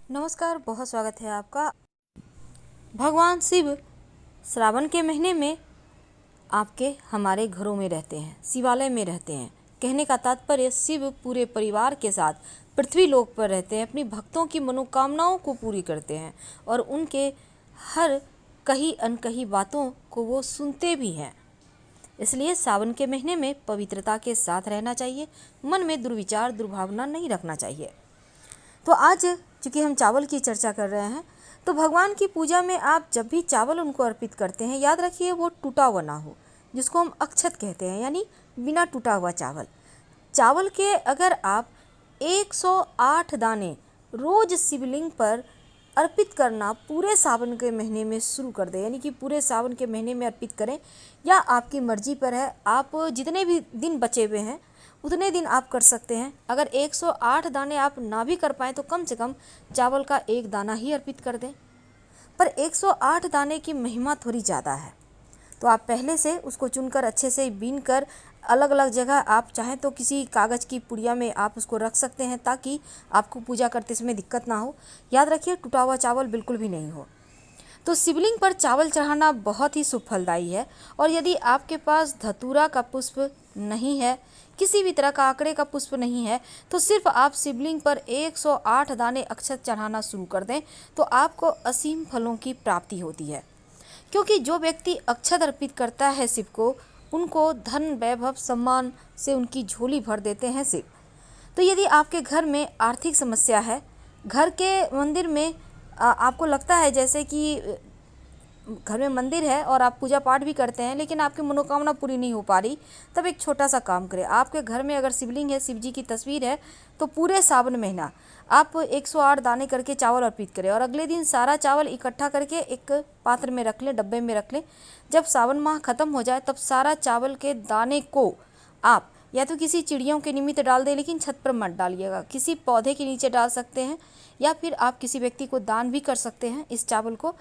नमस्कार, बहुत स्वागत है आपका। भगवान शिव श्रावण के महीने में आपके हमारे घरों में रहते हैं, शिवालय में रहते हैं। कहने का तात्पर्य शिव पूरे परिवार के साथ पृथ्वी लोक पर रहते हैं, अपनी भक्तों की मनोकामनाओं को पूरी करते हैं और उनके हर कही अनकही बातों को वो सुनते भी हैं। इसलिए सावन के महीने में पवित्रता के साथ रहना चाहिए, मन में दुर्विचार दुर्भावना नहीं रखना चाहिए। तो आज चूँकि हम चावल की चर्चा कर रहे हैं, तो भगवान की पूजा में आप जब भी चावल उनको अर्पित करते हैं, याद रखिए वो टूटा हुआ ना हो, जिसको हम अक्षत कहते हैं, यानी बिना टूटा हुआ चावल। चावल के अगर आप 108 दाने रोज शिवलिंग पर अर्पित करना पूरे सावन के महीने में शुरू कर दें, यानी कि पूरे सावन के महीने में अर्पित करें, या आपकी मर्जी पर है, आप जितने भी दिन बचे हुए हैं उतने दिन आप कर सकते हैं। अगर 108 दाने आप ना भी कर पाएँ तो कम से कम चावल का एक दाना ही अर्पित कर दें। पर 108 दाने की महिमा थोड़ी ज़्यादा है, तो आप पहले से उसको चुनकर अच्छे से बीन कर अलग अलग जगह, आप चाहें तो किसी कागज़ की पुड़िया में आप उसको रख सकते हैं ताकि आपको पूजा करते समय दिक्कत ना हो। याद रखिए टूटा हुआ चावल बिल्कुल भी नहीं हो। तो शिवलिंग पर चावल चढ़ाना बहुत ही शुभ फलदायी है। और यदि आपके पास धतूरा का पुष्प नहीं है, किसी भी तरह का आंकड़े का पुष्प नहीं है, तो सिर्फ आप शिवलिंग पर 108 दाने अक्षत चढ़ाना शुरू कर दें, तो आपको असीम फलों की प्राप्ति होती है। क्योंकि जो व्यक्ति अक्षत अर्पित करता है शिव को, उनको धन वैभव सम्मान से उनकी झोली भर देते हैं शिव। तो यदि आपके घर में आर्थिक समस्या है, घर के मंदिर में आपको लगता है जैसे कि घर में मंदिर है और आप पूजा पाठ भी करते हैं लेकिन आपकी मनोकामना पूरी नहीं हो पा रही, तब एक छोटा सा काम करें। आपके घर में अगर शिवलिंग है, शिव जी की तस्वीर है, तो पूरे सावन महीना आप 108 दाने करके चावल अर्पित करें और अगले दिन सारा चावल इकट्ठा करके एक पात्र में रख लें, डब्बे में रख लें। जब सावन माह खत्म हो जाए तब सारा चावल के दाने को आप या तो किसी चिड़ियों के निमित्त डाल दें, लेकिन छत पर मत डालिएगा, किसी पौधे के नीचे डाल सकते हैं, या फिर आप किसी व्यक्ति को दान भी कर सकते हैं इस चावल को,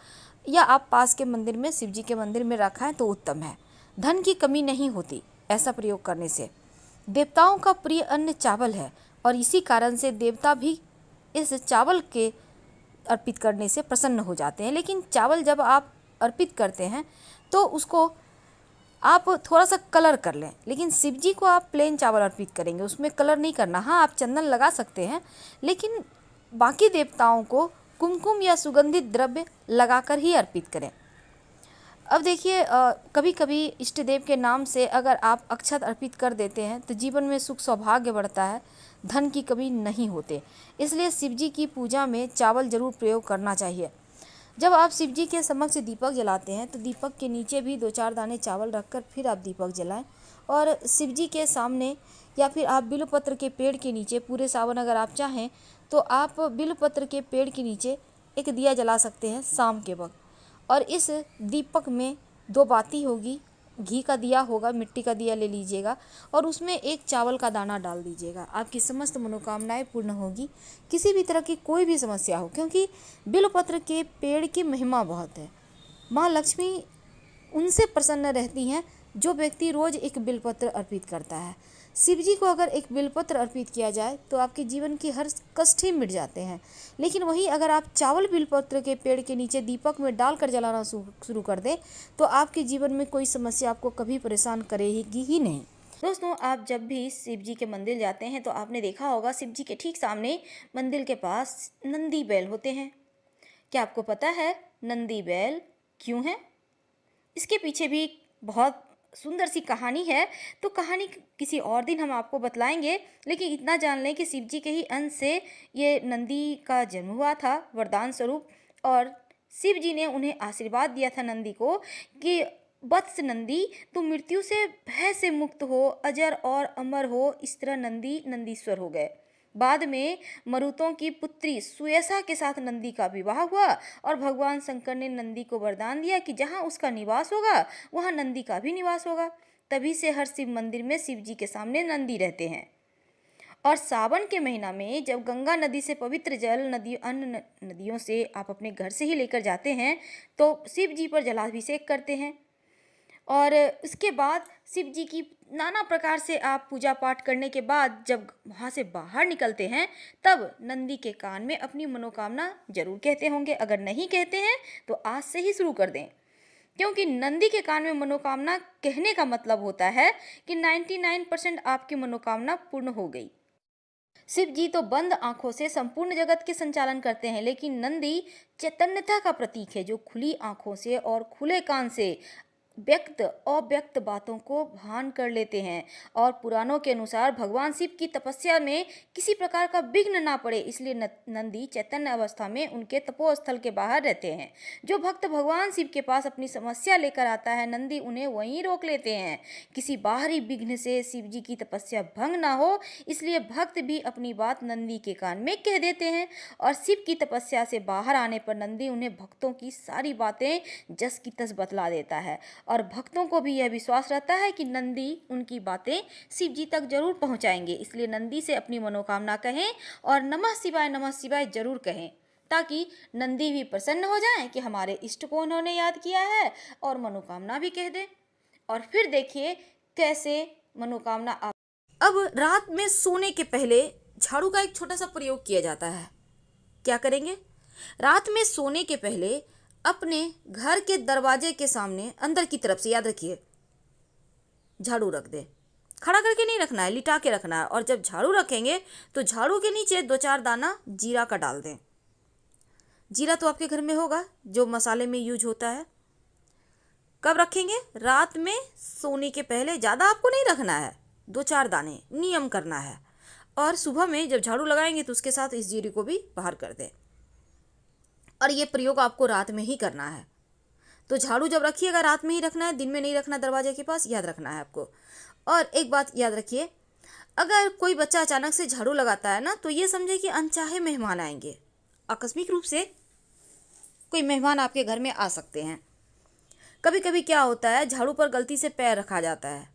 या आप पास के मंदिर में, शिव जी के मंदिर में रखाएं तो उत्तम है। धन की कमी नहीं होती ऐसा प्रयोग करने से। देवताओं का प्रिय अन्न चावल है और इसी कारण से देवता भी इस चावल के अर्पित करने से प्रसन्न हो जाते हैं। लेकिन चावल जब आप अर्पित करते हैं तो उसको आप थोड़ा सा कलर कर लें, लेकिन शिव जी को आप प्लेन चावल अर्पित करेंगे, उसमें कलर नहीं करना। हाँ, आप चंदन लगा सकते हैं, लेकिन बाकी देवताओं को कुमकुम या सुगंधित द्रव्य लगाकर ही अर्पित करें। अब देखिए, कभी कभी इष्ट देव के नाम से अगर आप अक्षत अर्पित कर देते हैं तो जीवन में सुख सौभाग्य बढ़ता है, धन की कमी नहीं होते। इसलिए शिव जी की पूजा में चावल जरूर प्रयोग करना चाहिए। जब आप शिव जी के समक्ष दीपक जलाते हैं तो दीपक के नीचे भी 2-4 दाने चावल रखकर फिर आप दीपक जलाएं, और शिव जी के सामने या फिर आप बिल्वपत्र के पेड़ के नीचे, पूरे सावन अगर आप चाहें तो आप बिल्वपत्र के पेड़ के नीचे एक दिया जला सकते हैं शाम के वक्त। और इस दीपक में 2 बाती होगी, घी का दिया होगा, मिट्टी का दिया ले लीजिएगा और उसमें एक चावल का दाना डाल दीजिएगा। आपकी समस्त मनोकामनाएं पूर्ण होगी, किसी भी तरह की कोई भी समस्या हो, क्योंकि बिल्वपत्र के पेड़ की महिमा बहुत है। माँ लक्ष्मी उनसे प्रसन्न रहती हैं जो व्यक्ति रोज एक बिल्वपत्र अर्पित करता है। शिव जी को अगर एक बिल्वपत्र अर्पित किया जाए तो आपके जीवन की हर कष्ट ही मिट जाते हैं। लेकिन वहीं अगर आप चावल बिल्वपत्र के पेड़ के नीचे दीपक में डालकर जलाना शुरू कर दें तो आपके जीवन में कोई समस्या आपको कभी परेशान करेगी ही नहीं। दोस्तों, आप जब भी शिव जी के मंदिर जाते हैं तो आपने देखा होगा शिव जी के ठीक सामने मंदिर के पास नंदी बैल होते हैं। क्या आपको पता है नंदी बैल क्यों है? इसके पीछे भी बहुत सुंदर सी कहानी है, तो कहानी किसी और दिन हम आपको बतलाएंगे। लेकिन इतना जान लें कि शिव जी के ही अंश से ये नंदी का जन्म हुआ था वरदान स्वरूप, और शिव जी ने उन्हें आशीर्वाद दिया था नंदी को कि वत्स नंदी, तुम मृत्यु से भय से मुक्त हो, अजर और अमर हो। इस तरह नंदी नंदीश्वर हो गए। बाद में मरुतों की पुत्री सुयसा के साथ नंदी का विवाह हुआ और भगवान शंकर ने नंदी को वरदान दिया कि जहाँ उसका निवास होगा वहाँ नंदी का भी निवास होगा। तभी से हर शिव मंदिर में शिव जी के सामने नंदी रहते हैं। और सावन के महीना में जब गंगा नदी से पवित्र जल अन्य नदियों से आप अपने घर से ही लेकर जाते हैं तो शिव जी पर जलाभिषेक करते हैं। और उसके बाद शिव जी की नाना प्रकार से आप पूजा पाठ करने के बाद जब वहाँ से बाहर निकलते हैं, तब नंदी के कान में अपनी मनोकामना जरूर कहते होंगे। अगर नहीं कहते हैं तो आज से ही शुरू कर दें, क्योंकि नंदी के कान में मनोकामना कहने का मतलब होता है कि 99% आपकी मनोकामना पूर्ण हो गई। शिव जी तो बंद आंखों से संपूर्ण जगत के संचालन करते हैं, लेकिन नंदी चैतन्यता का प्रतीक है, जो खुली आंखों से और खुले कान से व्यक्त अव्यक्त बातों को भान कर लेते हैं। और पुराणों के अनुसार भगवान शिव की तपस्या में किसी प्रकार का विघ्न ना पड़े, इसलिए नंदी चैतन्य अवस्था में उनके तपोस्थल के बाहर रहते हैं। जो भक्त भगवान शिव के पास अपनी समस्या लेकर आता है, नंदी उन्हें वहीं रोक लेते हैं। किसी बाहरी विघ्न से शिव जी की तपस्या भंग ना हो, इसलिए भक्त भी अपनी बात नंदी के कान में कह देते हैं। और शिव की तपस्या से बाहर आने पर नंदी उन्हें भक्तों की सारी बातें जस की तस बतला देता है, और भक्तों को भी यह विश्वास रहता है कि नंदी उनकी बातें शिव जी तक जरूर पहुंचाएंगे। इसलिए नंदी से अपनी मनोकामना कहें और नमः शिवाय जरूर कहें, ताकि नंदी भी प्रसन्न हो जाएं कि हमारे इष्ट को उन्होंने याद किया है, और मनोकामना भी कह दें। और फिर देखिए कैसे मनोकामना अब रात में सोने के पहले झाड़ू का एक छोटा सा प्रयोग किया जाता है। क्या करेंगे? रात में सोने के पहले अपने घर के दरवाजे के सामने अंदर की तरफ से, याद रखिए, झाड़ू रख दें। खड़ा करके नहीं रखना है, लिटा के रखना है। और जब झाड़ू रखेंगे तो झाड़ू के नीचे 2-4 दाना जीरा का डाल दें। जीरा तो आपके घर में होगा, जो मसाले में यूज होता है। कब रखेंगे? रात में सोने के पहले। ज़्यादा आपको नहीं रखना है, 2-4 दाने नियम करना है। और सुबह में जब झाड़ू लगाएंगे तो उसके साथ इस जीरे को भी बाहर कर दें। और ये प्रयोग आपको रात में ही करना है। तो झाड़ू जब रखिएगा रात में ही रखना है, दिन में नहीं रखना दरवाजे के पास, याद रखना है आपको। और एक बात याद रखिए, अगर कोई बच्चा अचानक से झाड़ू लगाता है ना, तो ये समझे कि अनचाहे मेहमान आएंगे। आकस्मिक रूप से कोई मेहमान आपके घर में आ सकते हैं। कभी कभी क्या होता है, झाड़ू पर गलती से पैर रखा जाता है,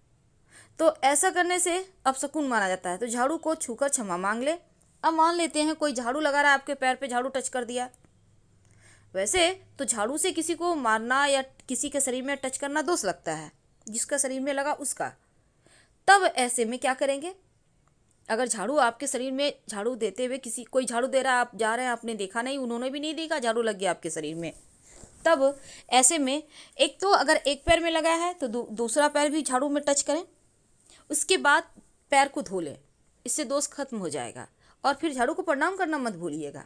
तो ऐसा करने से अपशकुन माना जाता है। तो झाड़ू को छूकर क्षमा मांग ले। अब मान लेते हैं कोई झाड़ू लगा रहा है, आपके पैर पे झाड़ू टच कर दिया। वैसे तो झाड़ू से किसी को मारना या किसी के शरीर में टच करना दोष लगता है, जिसका शरीर में लगा उसका। तब ऐसे में क्या करेंगे? अगर झाड़ू आपके शरीर में, झाड़ू देते हुए कोई झाड़ू दे रहा है, आप जा रहे हैं, आपने देखा नहीं, उन्होंने भी नहीं देखा, झाड़ू लग गया आपके शरीर में, तब ऐसे में एक तो अगर एक पैर में लगा है तो दूसरा पैर भी झाड़ू में टच करें। उसके बाद पैर को धो लें, इससे दोष खत्म हो जाएगा। और फिर झाड़ू को प्रणाम करना मत भूलिएगा।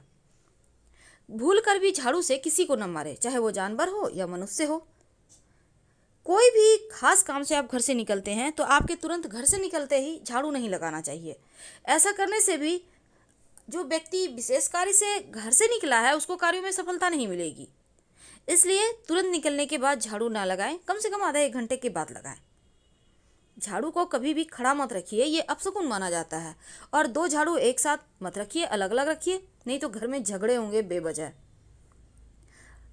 भूल कर भी झाड़ू से किसी को न मारे, चाहे वो जानवर हो या मनुष्य हो। कोई भी खास काम से आप घर से निकलते हैं तो आपके तुरंत घर से निकलते ही झाड़ू नहीं लगाना चाहिए। ऐसा करने से भी जो व्यक्ति विशेष कार्य से घर से निकला है उसको कार्यों में सफलता नहीं मिलेगी। इसलिए तुरंत निकलने के बाद झाड़ू ना लगाएं, कम से कम आधा 1 घंटे के बाद लगाएं। झाड़ू को कभी भी खड़ा मत रखिए, ये अपशकुन माना जाता है। और 2 झाड़ू एक साथ मत रखिए, अलग अलग रखिए, नहीं तो घर में झगड़े होंगे बेवजह।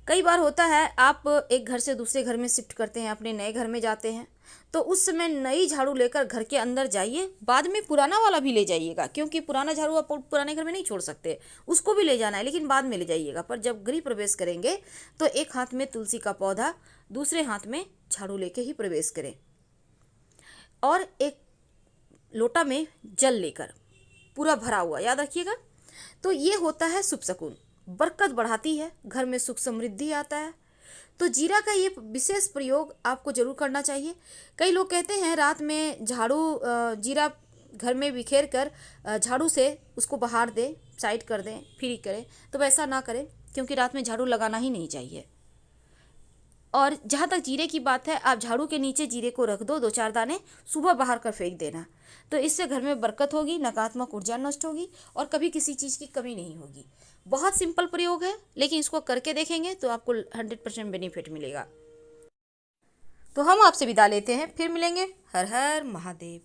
कई बार होता है आप एक घर से दूसरे घर में शिफ्ट करते हैं, अपने नए घर में जाते हैं, तो उस समय नई झाड़ू लेकर घर के अंदर जाइए। बाद में पुराना वाला भी ले जाइएगा, क्योंकि पुराना झाड़ू आप पुराने घर में नहीं छोड़ सकते, उसको भी ले जाना है, लेकिन बाद में ले जाइएगा। पर जब गृह प्रवेश करेंगे तो एक हाथ में तुलसी का पौधा, दूसरे हाथ में झाड़ू लेके ही प्रवेश करें। और एक लोटा में जल लेकर, पूरा भरा हुआ, याद रखिएगा। तो ये होता है शुभ शकुन, बरकत बढ़ाती है, घर में सुख समृद्धि आता है। तो जीरा का ये विशेष प्रयोग आपको जरूर करना चाहिए। कई लोग कहते हैं रात में झाड़ू जीरा घर में बिखेर कर झाड़ू से उसको बाहर दें, साइड कर दें, फ्री करें। तो वैसा ना करें, क्योंकि रात में झाड़ू लगाना ही नहीं चाहिए। और जहाँ तक जीरे की बात है, आप झाड़ू के नीचे जीरे को रख दो, 2-4 दाने, सुबह बाहर कर फेंक देना। तो इससे घर में बरकत होगी, नकारात्मक ऊर्जा नष्ट होगी और कभी किसी चीज़ की कमी नहीं होगी। बहुत सिंपल प्रयोग है, लेकिन इसको करके देखेंगे तो आपको 100% बेनिफिट मिलेगा। तो हम आपसे विदा लेते हैं, फिर मिलेंगे। हर हर महादेव।